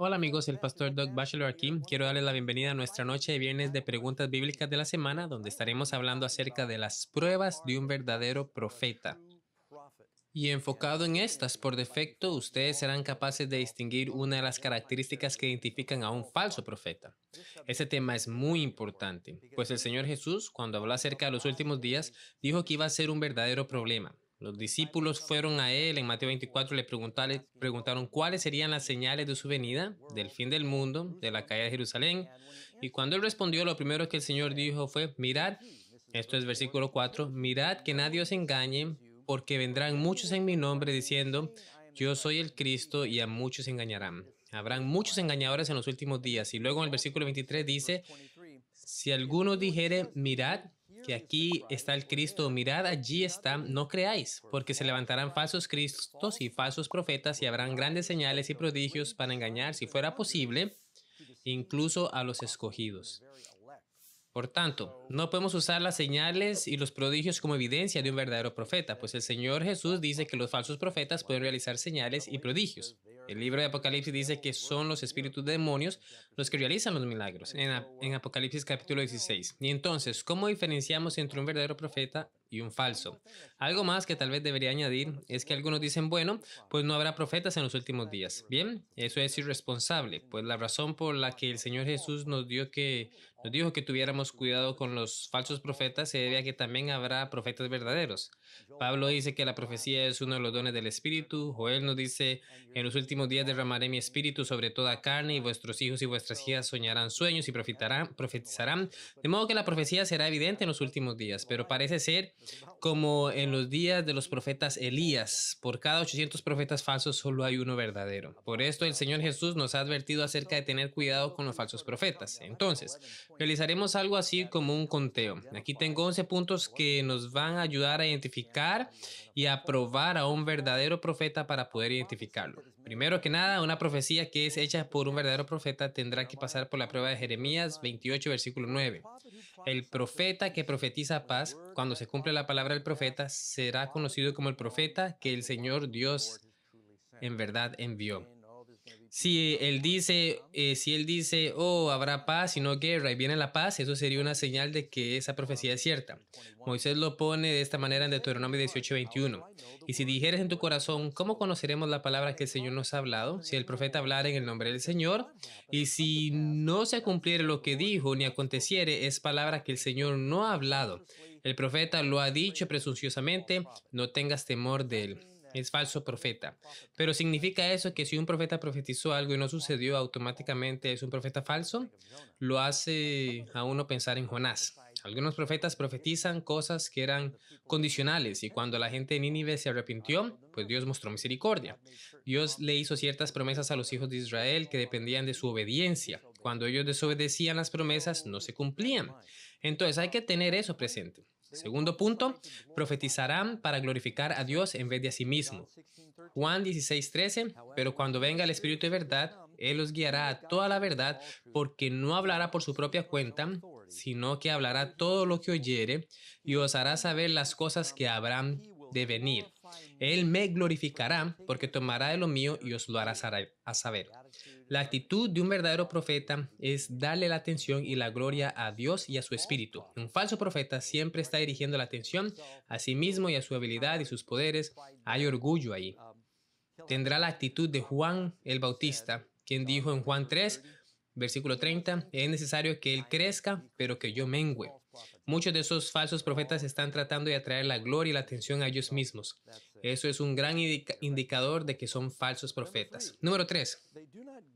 Hola amigos, el pastor Doug Bachelor aquí. Quiero darles la bienvenida a nuestra noche de viernes de preguntas bíblicas de la semana, donde estaremos hablando acerca de las pruebas de un verdadero profeta. Y enfocado en estas, por defecto, ustedes serán capaces de distinguir una de las características que identifican a un falso profeta. Este tema es muy importante, pues el Señor Jesús, cuando habló acerca de los últimos días, dijo que iba a ser un verdadero problema. Los discípulos fueron a él en Mateo 24 y preguntaron cuáles serían las señales de su venida, del fin del mundo, de la caída de Jerusalén. Y cuando él respondió, lo primero que el Señor dijo fue, mirad, esto es versículo 4, mirad que nadie os engañe, porque vendrán muchos en mi nombre diciendo, yo soy el Cristo, y a muchos engañarán. Habrán muchos engañadores en los últimos días. Y luego en el versículo 23 dice, si alguno dijere, mirad, que aquí está el Cristo, mirad, allí está, no creáis, porque se levantarán falsos cristos y falsos profetas y habrán grandes señales y prodigios para engañar, si fuera posible, incluso a los escogidos. Por tanto, no podemos usar las señales y los prodigios como evidencia de un verdadero profeta, pues el Señor Jesús dice que los falsos profetas pueden realizar señales y prodigios. El libro de Apocalipsis dice que son los espíritus de demonios los que realizan los milagros, en Apocalipsis capítulo 16. Y entonces, ¿cómo diferenciamos entre un verdadero profeta y un falso? Algo más que tal vez debería añadir es que algunos dicen, bueno, pues no habrá profetas en los últimos días. Bien, eso es irresponsable, pues la razón por la que el Señor Jesús nos dijo que tuviéramos cuidado con los falsos profetas se debe a que también habrá profetas verdaderos. Pablo dice que la profecía es uno de los dones del Espíritu. Joel nos dice, en los últimos días derramaré mi espíritu sobre toda carne y vuestros hijos y vuestras hijas soñarán sueños y profetizarán. De modo que la profecía será evidente en los últimos días, pero parece ser como en los días de los profetas Elías. Por cada 800 profetas falsos solo hay uno verdadero. Por esto el Señor Jesús nos ha advertido acerca de tener cuidado con los falsos profetas. Entonces, realizaremos algo así como un conteo. Aquí tengo 11 puntos que nos van a ayudar a identificar y a probar a un verdadero profeta para poder identificarlo. Primero que nada, una profecía que es hecha por un verdadero profeta tendrá que pasar por la prueba de Jeremías 28, versículo 9. El profeta que profetiza paz, cuando se cumple la palabra del profeta, será conocido como el profeta que el Señor Dios en verdad envió. Si él dice, oh, habrá paz y no guerra y viene la paz, eso sería una señal de que esa profecía es cierta. Moisés lo pone de esta manera en Deuteronomio 18:21. Y si dijeres en tu corazón, ¿cómo conoceremos la palabra que el Señor nos ha hablado? Si el profeta hablara en el nombre del Señor, y si no se cumpliere lo que dijo ni aconteciere, es palabra que el Señor no ha hablado. El profeta lo ha dicho presunciosamente, no tengas temor de él. Es falso profeta. Pero ¿significa eso que si un profeta profetizó algo y no sucedió, automáticamente es un profeta falso? Lo hace a uno pensar en Jonás. Algunos profetas profetizan cosas que eran condicionales y cuando la gente de Nínive se arrepintió, pues Dios mostró misericordia. Dios le hizo ciertas promesas a los hijos de Israel que dependían de su obediencia. Cuando ellos desobedecían las promesas, no se cumplían. Entonces hay que tener eso presente. Segundo punto, profetizarán para glorificar a Dios en vez de a sí mismo. Juan 16:13, pero cuando venga el Espíritu de verdad, Él os guiará a toda la verdad, porque no hablará por su propia cuenta, sino que hablará todo lo que oyere y os hará saber las cosas que habrán de venir. Él me glorificará porque tomará de lo mío y os lo hará a saber. La actitud de un verdadero profeta es darle la atención y la gloria a Dios y a su espíritu. Un falso profeta siempre está dirigiendo la atención a sí mismo y a su habilidad y sus poderes. Hay orgullo ahí. Tendrá la actitud de Juan el Bautista, quien dijo en Juan 3, versículo 30, es necesario que Él crezca, pero que yo mengüe. Muchos de esos falsos profetas están tratando de atraer la gloria y la atención a ellos mismos. Eso es un gran indicador de que son falsos profetas. Número 3.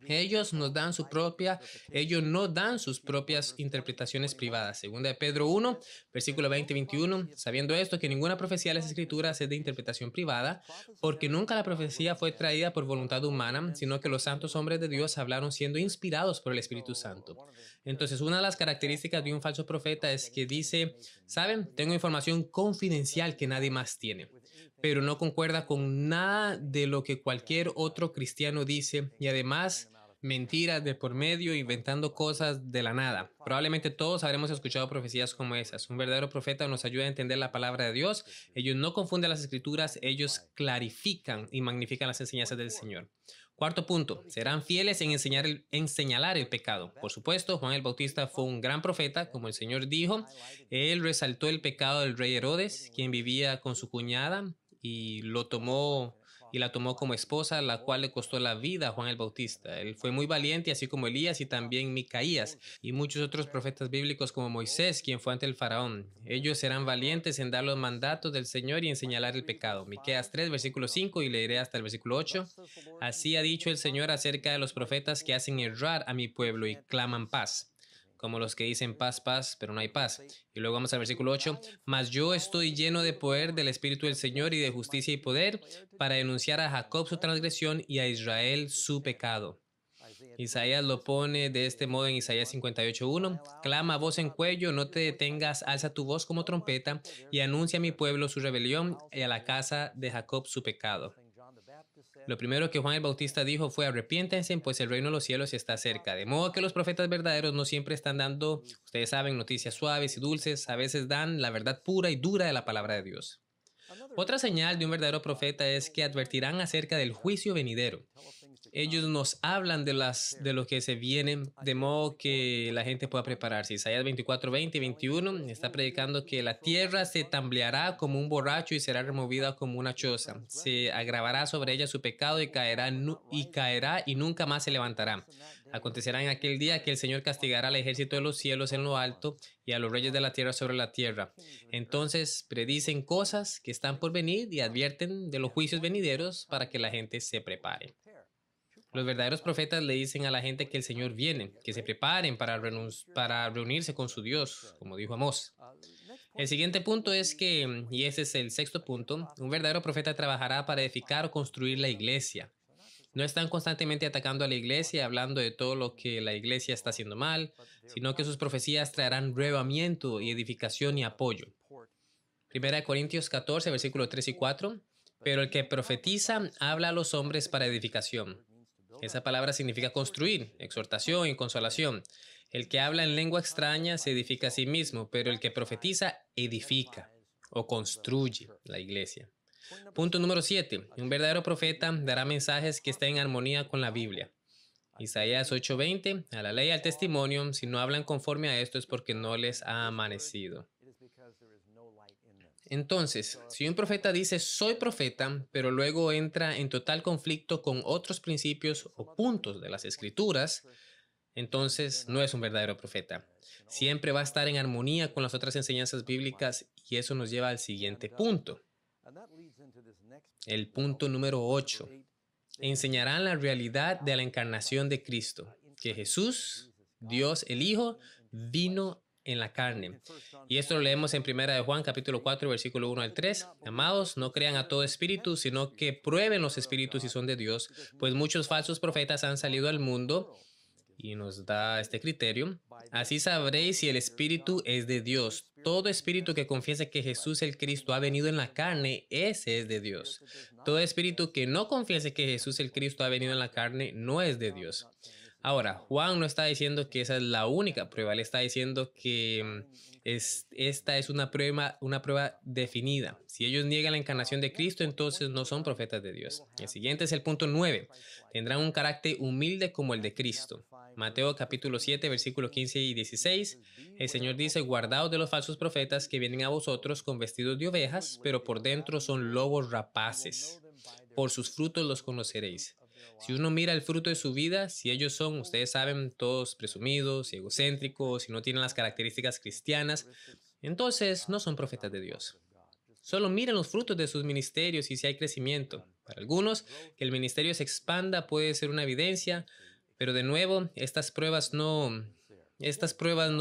Ellos no dan sus propias interpretaciones privadas. Segunda de Pedro 1, versículo 20-21. Sabiendo esto, que ninguna profecía de las Escrituras es de interpretación privada, porque nunca la profecía fue traída por voluntad humana, sino que los santos hombres de Dios hablaron siendo inspirados por el Espíritu Santo. Entonces, una de las características de un falso profeta es que dice, ¿saben? Tengo información confidencial que nadie más tiene, pero no concuerda con nada de lo que cualquier otro cristiano dice y además mentiras de por medio, inventando cosas de la nada. Probablemente todos habremos escuchado profecías como esas. Un verdadero profeta nos ayuda a entender la palabra de Dios. Ellos no confunden las escrituras, ellos clarifican y magnifican las enseñanzas del Señor. Cuarto punto, serán fieles en señalar el pecado. Por supuesto, Juan el Bautista fue un gran profeta, como el Señor dijo. Él resaltó el pecado del rey Herodes, quien vivía con su cuñada y la tomó como esposa, la cual le costó la vida a Juan el Bautista. Él fue muy valiente, así como Elías y también Micaías y muchos otros profetas bíblicos como Moisés, quien fue ante el faraón. Ellos serán valientes en dar los mandatos del Señor y en señalar el pecado. Miqueas 3, versículo 5 y leeré hasta el versículo 8. Así ha dicho el Señor acerca de los profetas que hacen errar a mi pueblo y claman paz, como los que dicen paz, paz, pero no hay paz. Y luego vamos al versículo 8. Mas yo estoy lleno de poder del Espíritu del Señor y de justicia y poder para denunciar a Jacob su transgresión y a Israel su pecado. Isaías lo pone de este modo en Isaías 58:1. Clama a voz en cuello, no te detengas, alza tu voz como trompeta y anuncia a mi pueblo su rebelión y a la casa de Jacob su pecado. Lo primero que Juan el Bautista dijo fue: arrepiéntense, pues el reino de los cielos está cerca. De modo que los profetas verdaderos no siempre están dando, ustedes saben, noticias suaves y dulces, a veces dan la verdad pura y dura de la palabra de Dios. Otra señal de un verdadero profeta es que advertirán acerca del juicio venidero. Ellos nos hablan de lo que se viene, de modo que la gente pueda prepararse. Isaías 24:20 y 21 está predicando que la tierra se tambaleará como un borracho y será removida como una choza. Se agravará sobre ella su pecado y caerá y nunca más se levantará. Acontecerá en aquel día que el Señor castigará al ejército de los cielos en lo alto y a los reyes de la tierra sobre la tierra. Entonces predicen cosas que están por venir y advierten de los juicios venideros para que la gente se prepare. Los verdaderos profetas le dicen a la gente que el Señor viene, que se preparen para reunirse con su Dios, como dijo Amós. El siguiente punto es que, y ese es el sexto punto, un verdadero profeta trabajará para edificar o construir la iglesia. No están constantemente atacando a la iglesia y hablando de todo lo que la iglesia está haciendo mal, sino que sus profecías traerán reavivamiento y edificación y apoyo. Primera de Corintios 14, versículos 3 y 4. Pero el que profetiza habla a los hombres para edificación. Esa palabra significa construir, exhortación y consolación. El que habla en lengua extraña se edifica a sí mismo, pero el que profetiza edifica o construye la iglesia. Punto número 7. Un verdadero profeta dará mensajes que estén en armonía con la Biblia. Isaías 8:20. A la ley y al testimonio, si no hablan conforme a esto es porque no les ha amanecido. Entonces, si un profeta dice soy profeta, pero luego entra en total conflicto con otros principios o puntos de las escrituras, entonces no es un verdadero profeta. Siempre va a estar en armonía con las otras enseñanzas bíblicas y eso nos lleva al siguiente punto. El punto número 8. Enseñarán la realidad de la encarnación de Cristo, que Jesús, Dios el Hijo, vino en la carne. Y esto lo leemos en 1 de Juan capítulo 4 versículo 1 al 3. Amados, no crean a todo espíritu, sino que prueben los espíritus si son de Dios, pues muchos falsos profetas han salido al mundo. Y nos da este criterio. Así sabréis si el espíritu es de Dios. Todo espíritu que confiese que Jesús el Cristo ha venido en la carne, ese es de Dios. Todo espíritu que no confiese que Jesús el Cristo ha venido en la carne, no es de Dios. Ahora, Juan no está diciendo que esa es la única prueba, él está diciendo que esta es una prueba definida. Si ellos niegan la encarnación de Cristo, entonces no son profetas de Dios. El siguiente es el punto 9. Tendrán un carácter humilde como el de Cristo. Mateo capítulo 7, versículos 15 y 16. El Señor dice: guardaos de los falsos profetas que vienen a vosotros con vestidos de ovejas, pero por dentro son lobos rapaces. Por sus frutos los conoceréis. Si uno mira el fruto de su vida, si ellos son, ustedes saben, todos presumidos y egocéntricos, si no tienen las características cristianas, entonces no son profetas de Dios. Solo miren los frutos de sus ministerios y si hay crecimiento. Para algunos, que el ministerio se expanda puede ser una evidencia, pero de nuevo, estas pruebas no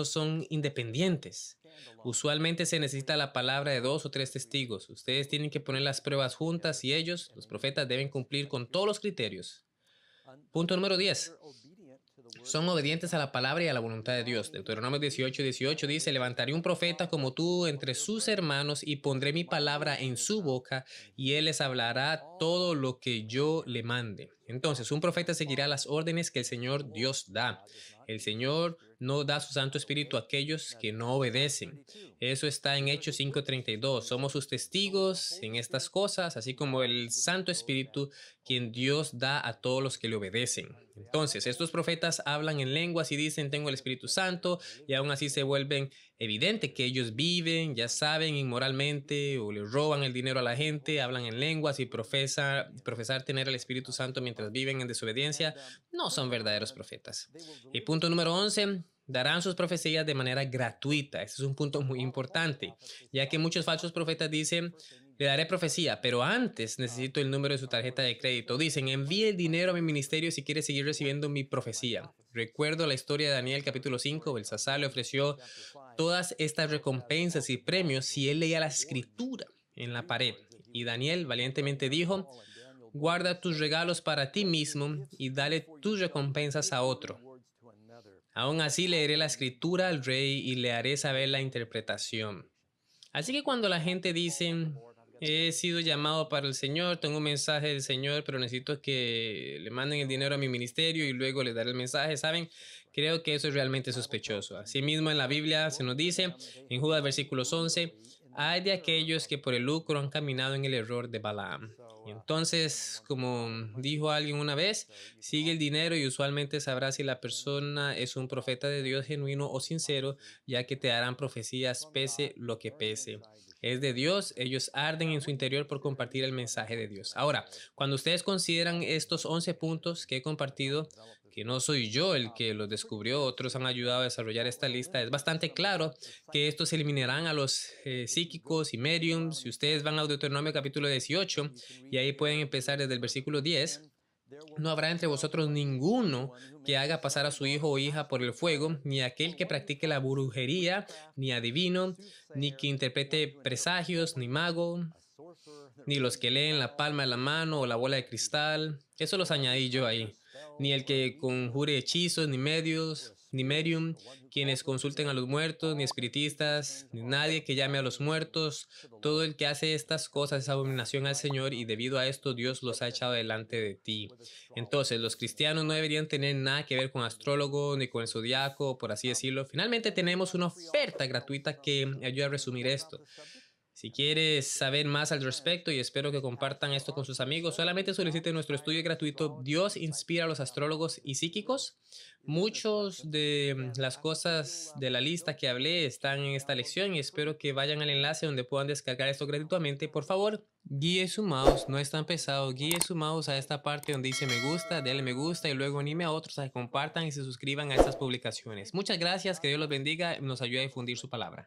son independientes. Usualmente se necesita la palabra de 2 o 3 testigos. Ustedes tienen que poner las pruebas juntas y ellos, los profetas, deben cumplir con todos los criterios. Punto número 10. son obedientes a la palabra y a la voluntad de Dios. Deuteronomio 18:18 dice, levantaré un profeta como tú entre sus hermanos y pondré mi palabra en su boca y él les hablará todo lo que yo le mande. Entonces, un profeta seguirá las órdenes que el Señor Dios da. El Señor no da su Santo Espíritu a aquellos que no obedecen. Eso está en Hechos 5:32. Somos sus testigos en estas cosas, así como el Santo Espíritu, quien Dios da a todos los que le obedecen. Entonces, estos profetas hablan en lenguas y dicen, tengo el Espíritu Santo, y aún así se vuelven evidente que ellos viven, ya saben, inmoralmente, o le roban el dinero a la gente, hablan en lenguas y profesar tener el Espíritu Santo mientras viven en desobediencia, no son verdaderos profetas. Y punto número 11. Darán sus profecías de manera gratuita. Este es un punto muy importante, ya que muchos falsos profetas dicen, le daré profecía, pero antes necesito el número de su tarjeta de crédito. Dicen, envíe el dinero a mi ministerio si quiere seguir recibiendo mi profecía. Recuerdo la historia de Daniel capítulo 5. Belsasar le ofreció todas estas recompensas y premios si él leía la escritura en la pared. Y Daniel valientemente dijo, guarda tus regalos para ti mismo y dale tus recompensas a otro. Aún así leeré la escritura al rey y le haré saber la interpretación. Así que cuando la gente dice, he sido llamado para el Señor, tengo un mensaje del Señor, pero necesito que le manden el dinero a mi ministerio y luego les daré el mensaje, ¿saben? Creo que eso es realmente sospechoso. Asimismo, en la Biblia se nos dice, en Judas versículos 11, hay de aquellos que por el lucro han caminado en el error de Balaam. Y entonces, como dijo alguien una vez, sigue el dinero y usualmente sabrás si la persona es un profeta de Dios genuino o sincero, ya que te harán profecías pese lo que pese. Es de Dios, ellos arden en su interior por compartir el mensaje de Dios. Ahora, cuando ustedes consideran estos 11 puntos que he compartido, que no soy yo el que los descubrió, otros han ayudado a desarrollar esta lista, es bastante claro que estos eliminarán a los psíquicos y mediums. Si ustedes van a Deuteronomio capítulo 18 y ahí pueden empezar desde el versículo 10, no habrá entre vosotros ninguno que haga pasar a su hijo o hija por el fuego, ni aquel que practique la brujería, ni adivino, ni que interprete presagios, ni mago, ni los que leen la palma de la mano o la bola de cristal. Eso los añadí yo ahí. Ni el que conjure hechizos, ni medios, ni medium, quienes consulten a los muertos, ni espiritistas, ni nadie que llame a los muertos. Todo el que hace estas cosas es abominación al Señor y debido a esto Dios los ha echado delante de ti. Entonces, los cristianos no deberían tener nada que ver con astrólogo ni con el zodiaco, por así decirlo. Finalmente tenemos una oferta gratuita que ayuda a resumir esto. Si quieres saber más al respecto y espero que compartan esto con sus amigos, solamente solicite nuestro estudio gratuito Dios inspira a los astrólogos y psíquicos. Muchos de las cosas de la lista que hablé están en esta lección y espero que vayan al enlace donde puedan descargar esto gratuitamente. Por favor, guíe su mouse, no es tan pesado, guíe su mouse a esta parte donde dice me gusta, denle me gusta y luego anime a otros a que compartan y se suscriban a estas publicaciones. Muchas gracias, que Dios los bendiga y nos ayude a difundir su palabra.